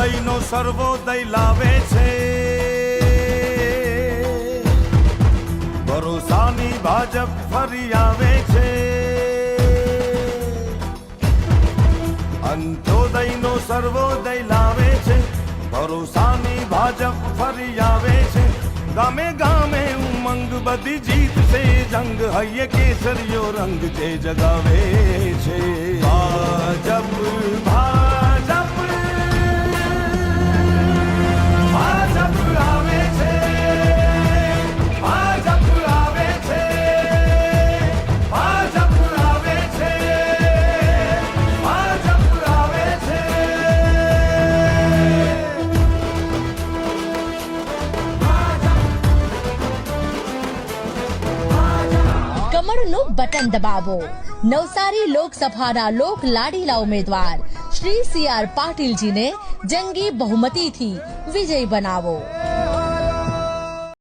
અંત્યોદયનો સર્વોદય લાવે છે, ભરોસાની ભાજપ ફરી આવે છે. અંત્યોદયનો સર્વોદય લાવે છે, ભરોસાની ભાજપ ફરી આવે છે. ગામે ગામે ઉમંગ બધી જીતશે જંગ, હૈયે કેસરીયો રંગ જે જગાવે છે. ભાજપ ભાજપ ભાજપ આવે છે, ભાજપ આવે છે, ભાજપ આવે છે, ભાજપ આવે છે. કમળનું બટન દબાવો. નવસારી લોકસભાના લોક લાડીલા ઉમેદવાર શ્રી CR પાટીલજીને જંગી બહુમતીથી વિજય બનાવો.